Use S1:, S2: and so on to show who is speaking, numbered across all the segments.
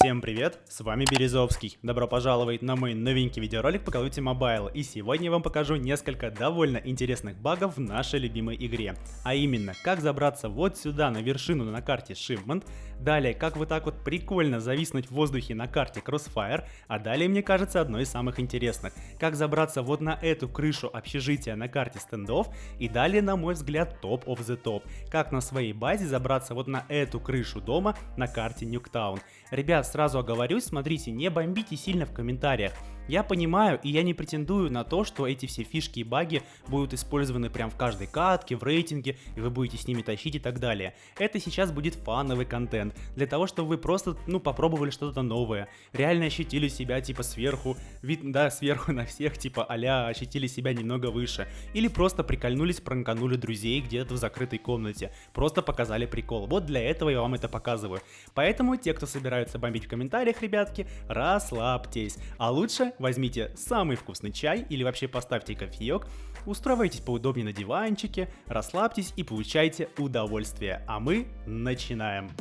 S1: Всем привет, с вами Березовский. Добро пожаловать на мой новенький видеоролик по Call of Duty Mobile. И сегодня я вам покажу несколько довольно интересных багов в нашей любимой игре. А именно, как забраться вот сюда на вершину на карте Shipment. Далее, как вот так вот прикольно зависнуть в воздухе на карте Crossfire. А далее, мне кажется, одно из самых интересных. Как забраться вот на эту крышу общежития на карте Standoff. И далее, на мой взгляд, Top of the Top. Как на своей базе забраться вот на эту крышу дома на карте Nuketown. Ребят, сразу оговорюсь, смотрите, не бомбите сильно в комментариях. Я понимаю и я не претендую на то, что эти все фишки и баги будут использованы прям в каждой катке, в рейтинге, и вы будете с ними тащить и так далее. Это сейчас будет фановый контент, для того, чтобы вы просто, попробовали что-то новое, реально ощутили себя типа сверху, сверху на всех, типа а-ля ощутили себя немного выше, или просто прикольнулись, пранканули друзей где-то в закрытой комнате, просто показали прикол. Вот для этого я вам это показываю. Поэтому те, кто собираются бомбить в комментариях, ребятки, расслабьтесь, а лучше возьмите самый вкусный чай или вообще поставьте кофеек, устраивайтесь поудобнее на диванчике, расслабьтесь и получайте удовольствие. А мы начинаем.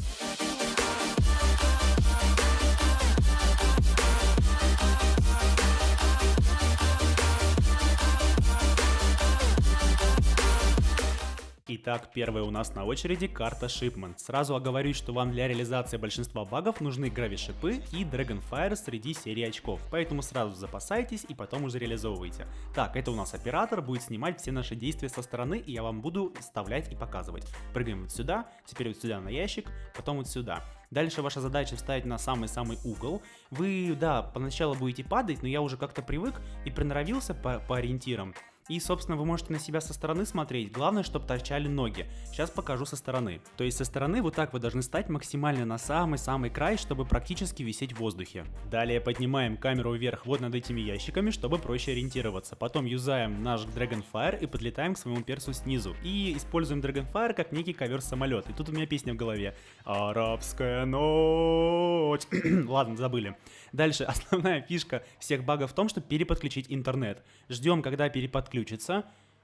S1: Итак, первая у нас на очереди карта Shipment. Сразу оговорюсь, что вам для реализации большинства багов нужны гравишипы и Dragonfire среди серии очков, поэтому сразу запасайтесь и потом уже реализовывайте. Так, это у нас оператор, будет снимать все наши действия со стороны, и я вам буду вставлять и показывать. Прыгаем вот сюда, теперь вот сюда на ящик, потом вот сюда. Дальше ваша задача вставить на самый-самый угол. Вы, поначалу будете падать, но я уже как-то привык и приноровился по ориентирам. И, собственно, вы можете на себя со стороны смотреть. Главное, чтобы торчали ноги. Сейчас покажу со стороны. То есть со стороны вот так вы должны стать максимально на самый-самый край, чтобы практически висеть в воздухе. Далее поднимаем камеру вверх вот над этими ящиками, чтобы проще ориентироваться. Потом юзаем наш Dragonfire и подлетаем к своему персу снизу. И используем Dragonfire как некий ковер-самолет. И тут у меня песня в голове. Арабская ночь. Ладно, забыли. Дальше основная фишка всех багов в том, чтобы переподключить интернет. Ждем, когда переподключится.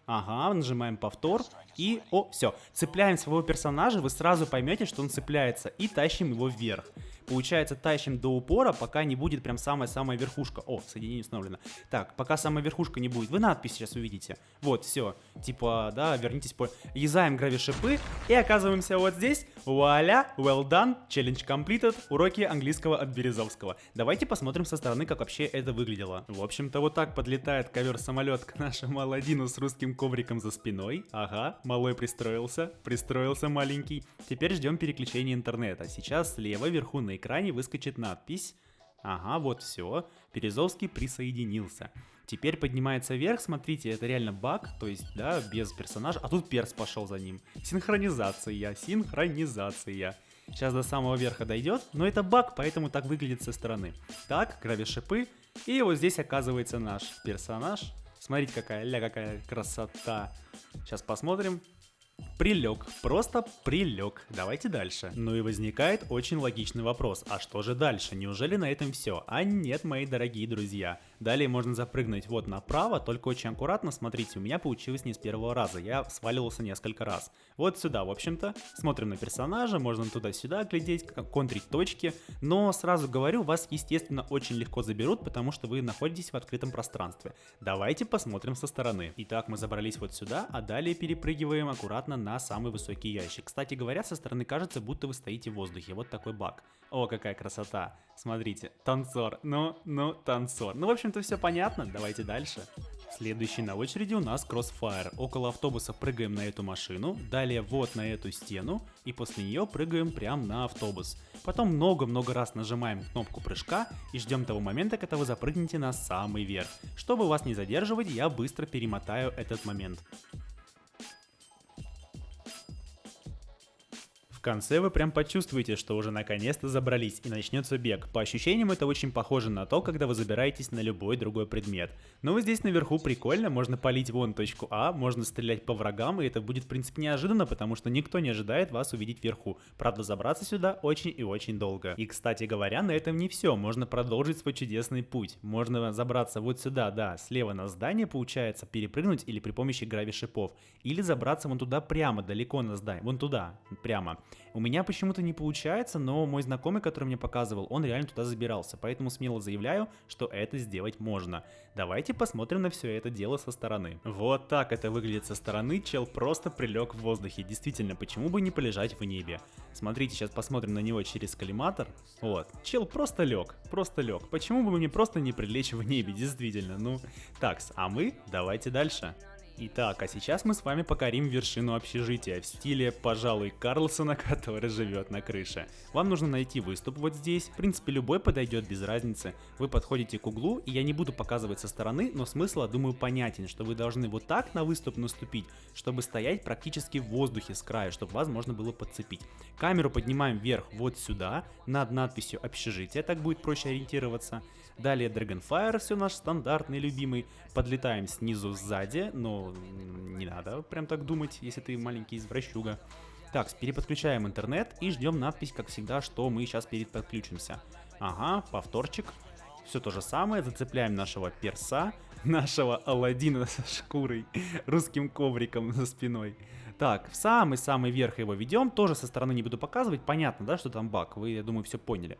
S1: Ага, нажимаем повтор и, все, цепляем своего персонажа, вы сразу поймете, что он цепляется, и тащим его вверх. Получается, тащим до упора, пока не будет прям самая-самая верхушка. Соединение установлено. Так, пока самая верхушка не будет, вы надпись сейчас увидите. Вот, все, типа, вернитесь по... Юзаем гравишипы и оказываемся вот здесь. Вуаля, well done, challenge completed, уроки английского от Березовского. Давайте посмотрим со стороны, как вообще это выглядело. В общем-то, вот так подлетает ковер-самолет к нашему Аладдину с русским ковриком за спиной. Ага, малой пристроился маленький. Теперь ждем переключения интернета. Сейчас слева вверху на экране выскочит надпись. Ага, вот все. Березовский присоединился. Теперь поднимается вверх, смотрите, это реально баг, то есть, без персонажа. А тут перс пошел за ним. Синхронизация. Сейчас до самого верха дойдет, но это баг, поэтому так выглядит со стороны. Так, гравишипы. И вот здесь оказывается наш персонаж. Смотрите, какая красота. Сейчас посмотрим. Прилег, просто прилег. Давайте дальше. Ну и возникает очень логичный вопрос. А что же дальше? Неужели на этом все? А нет, мои дорогие друзья. Далее можно запрыгнуть вот направо, только очень аккуратно. Смотрите, у меня получилось не с первого раза. Я сваливался несколько раз. Вот сюда, в общем-то. Смотрим на персонажа, можно туда-сюда глядеть, контрить точки. Но сразу говорю, вас, естественно, очень легко заберут, потому что вы находитесь в открытом пространстве. Давайте посмотрим со стороны. Итак, мы забрались вот сюда, а далее перепрыгиваем аккуратно на самый высокий ящик. Кстати говоря, со стороны кажется, будто вы стоите в воздухе. Вот такой баг. О, какая красота. Смотрите, танцор. Танцор. В общем-то, все понятно. Давайте дальше. Следующий на очереди у нас Crossfire. Около автобуса прыгаем на эту машину, далее вот на эту стену, и после нее прыгаем прямо на автобус. Потом много-много раз нажимаем кнопку прыжка и ждем того момента, когда вы запрыгнете на самый верх. Чтобы вас не задерживать, я быстро перемотаю этот момент. В конце вы прям почувствуете, что уже наконец-то забрались и начнется бег. По ощущениям это очень похоже на то, когда вы забираетесь на любой другой предмет. Но вот здесь наверху прикольно, можно палить вон точку А, можно стрелять по врагам, и это будет в принципе неожиданно, потому что никто не ожидает вас увидеть вверху. Правда, забраться сюда очень и очень долго. И кстати говоря, на этом не все, можно продолжить свой чудесный путь. Можно забраться вот сюда, слева на здание получается, перепрыгнуть или при помощи гравишипов. Или забраться вон туда прямо, далеко на здание, вон туда, прямо. У меня почему-то не получается, но мой знакомый, который мне показывал, он реально туда забирался, поэтому смело заявляю, что это сделать можно. Давайте посмотрим на все это дело со стороны. Вот так это выглядит со стороны, чел просто прилег в воздухе. Действительно, почему бы не полежать в небе? Смотрите, сейчас посмотрим на него через коллиматор. Вот, чел просто лег. Почему бы мне просто не прилечь в небе, действительно, ну... Такс, а мы давайте дальше. Итак, а сейчас мы с вами покорим вершину общежития в стиле, пожалуй, Карлсона, который живет на крыше. Вам нужно найти выступ вот здесь, в принципе любой подойдет без разницы. Вы подходите к углу, и я не буду показывать со стороны, но смысл, я думаю, понятен, что вы должны вот так на выступ наступить, чтобы стоять практически в воздухе с края, чтобы вас можно было подцепить. Камеру поднимаем вверх вот сюда, над надписью общежитие, так будет проще ориентироваться. Далее Dragonfire, все наш стандартный, любимый. Подлетаем снизу сзади, но не надо прям так думать, если ты маленький извращуга. Так, переподключаем интернет и ждем надпись, как всегда, что мы сейчас переподключимся. Ага, повторчик. Все то же самое, зацепляем нашего перса, нашего Аладдина со шкурой, русским ковриком за спиной. Так, в самый-самый верх его ведем, тоже со стороны не буду показывать, понятно, да, что там баг, вы, я думаю, все поняли.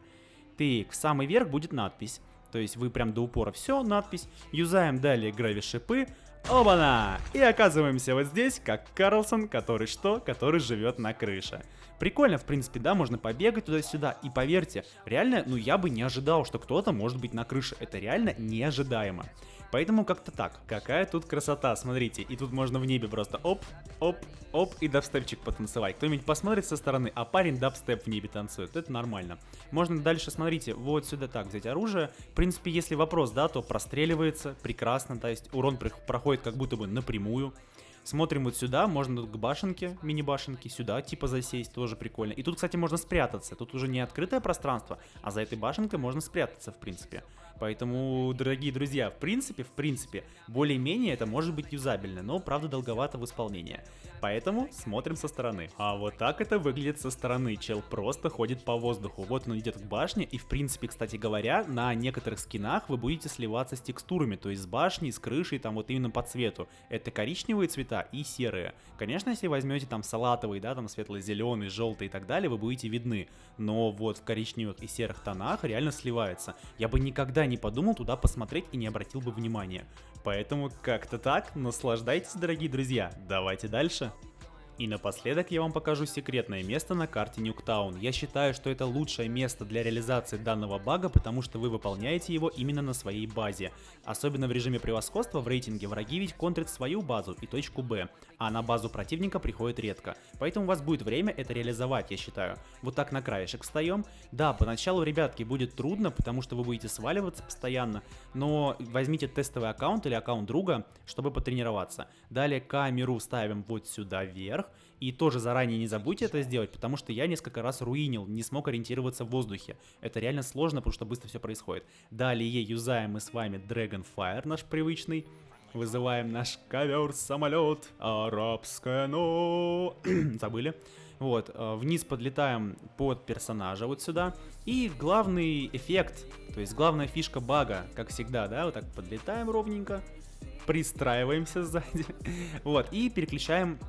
S1: Так, в самый верх будет надпись. То есть вы прям до упора все, надпись. Юзаем далее гравишипы. Оба-на! И оказываемся вот здесь, как Карлсон, который что? Который живет на крыше. Прикольно, в принципе, да, можно побегать туда-сюда. И поверьте, реально, ну я бы не ожидал, что кто-то может быть на крыше. Это реально неожидаемо. Поэтому как-то так. Какая тут красота, смотрите. И тут можно в небе просто оп, оп, оп, и дабстепчик потанцевать. Кто-нибудь посмотрит со стороны, а парень дабстеп в небе танцует. Это нормально. Можно дальше, смотрите, вот сюда так взять оружие. В принципе, если вопрос, да, то простреливается прекрасно. То есть урон проходит как будто бы напрямую. Смотрим вот сюда, можно тут к башенке, мини-башенке, сюда типа засесть, тоже прикольно. И тут, кстати, можно спрятаться. Тут уже не открытое пространство, а за этой башенкой можно спрятаться, в принципе. Поэтому, дорогие друзья, в принципе, более-менее это может быть юзабельно, но, правда, долговато в исполнении. Поэтому смотрим со стороны. А вот так это выглядит со стороны. Чел просто ходит по воздуху. Вот он идет к башне, и, в принципе, кстати говоря, на некоторых скинах вы будете сливаться с текстурами, то есть с башней, с крышей, там вот именно по цвету. Это коричневые цвета и серые. Конечно, если возьмете там салатовый, да, там светло-зеленый, желтый и так далее, вы будете видны. Но вот в коричневых и серых тонах реально сливается. Я бы никогда не подумал туда посмотреть и не обратил бы внимания. Поэтому как-то так, наслаждайтесь, дорогие друзья. Давайте дальше. И напоследок я вам покажу секретное место на карте Нюктаун. Я считаю, что это лучшее место для реализации данного бага, потому что вы выполняете его именно на своей базе. Особенно в режиме превосходства в рейтинге враги ведь контрят свою базу и точку Б, а на базу противника приходит редко. Поэтому у вас будет время это реализовать, я считаю. Вот так на краешек встаем. Да, поначалу, ребятки, будет трудно, потому что вы будете сваливаться постоянно, но возьмите тестовый аккаунт или аккаунт друга, чтобы потренироваться. Далее камеру ставим вот сюда вверх. И тоже заранее не забудьте это сделать, потому что я несколько раз руинил, не смог ориентироваться в воздухе. Это реально сложно, потому что быстро все происходит. Далее юзаем мы с вами Dragonfire, наш привычный. Вызываем наш ковер-самолет, арабское, но... Забыли. Вот, вниз подлетаем под персонажа вот сюда. И главный эффект, то есть главная фишка бага, как всегда, да, вот так подлетаем ровненько, пристраиваемся сзади, вот, и переключаем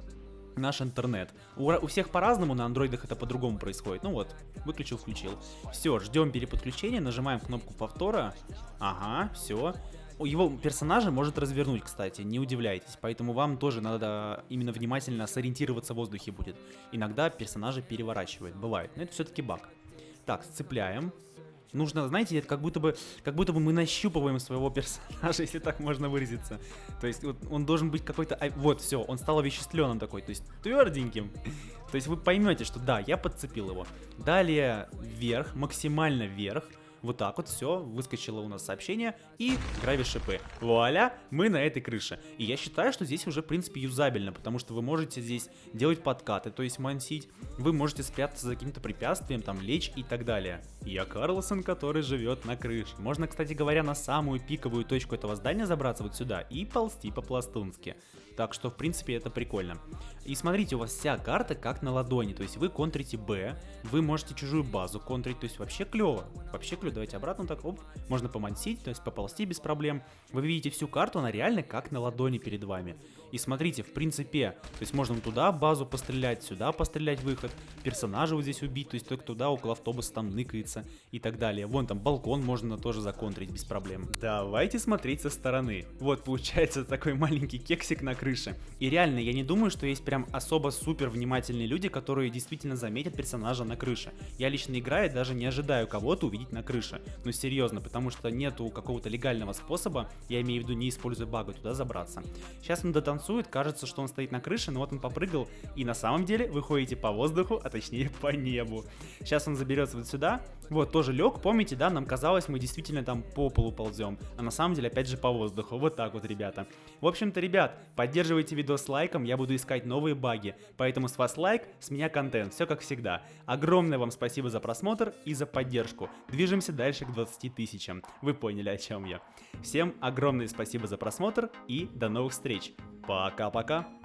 S1: наш интернет. У всех по-разному, на андроидах это по-другому происходит. Ну вот, выключил, включил. Все, ждем переподключения, нажимаем кнопку повтора. Ага, все. Его персонажа может развернуть, кстати, не удивляйтесь. Поэтому вам тоже надо именно внимательно сориентироваться в воздухе будет. Иногда персонажа переворачивает, бывает. Но это все-таки баг. Так, сцепляем. Нужно, знаете, это как будто бы мы нащупываем своего персонажа, если так можно выразиться. То есть вот, он должен быть какой-то... Вот, все, он стал овеществленным такой, то есть тверденьким. То есть вы поймете, что да, я подцепил его. Далее вверх, максимально вверх. Вот так вот, все, выскочило у нас сообщение и гравишипы. Вуаля, мы на этой крыше. И я считаю, что здесь уже, в принципе, юзабельно, потому что вы можете здесь делать подкаты, то есть мансить. Вы можете спрятаться за каким-то препятствием, там, лечь и так далее. Я Карлсон, который живет на крыше. Можно, кстати говоря, на самую пиковую точку этого здания забраться вот сюда и ползти по-пластунски. Так что, в принципе, это прикольно. И смотрите, у вас вся карта как на ладони, то есть вы контрите Б, вы можете чужую базу контрить, то есть вообще клево, вообще клево. давайте обратно так, оп, можно помансить, то есть поползти без проблем. Вы видите всю карту, она реально как на ладони перед вами. И смотрите, в принципе, то есть можно туда базу пострелять, сюда пострелять выход, персонажа вот здесь убить, то есть только туда около автобуса там ныкается и так далее. Вон там балкон можно тоже законтрить без проблем. Давайте смотреть со стороны. Вот получается такой маленький кексик на крыше. И реально, я не думаю, что есть прям особо супер внимательные люди, которые действительно заметят персонажа на крыше. Я лично играя даже не ожидаю кого-то увидеть на крыше. Ну серьезно, потому что нету какого-то легального способа, я имею в виду не используя бага, туда забраться. Сейчас он дотанцует, кажется, что он стоит на крыше, но вот он попрыгал, и на самом деле вы ходите по воздуху, а точнее по небу. Сейчас он заберется вот сюда, вот тоже лег, помните, да, нам казалось, мы действительно там по полу ползем, а на самом деле опять же по воздуху, вот так вот, ребята. В общем-то, ребят, поддерживайте видос лайком, я буду искать новые баги, поэтому с вас лайк, с меня контент, все как всегда. Огромное вам спасибо за просмотр и за поддержку. Движемся дальше к 20 тысячам, вы поняли, о чем я. Всем огромное спасибо за просмотр и до новых встреч. Пока-пока.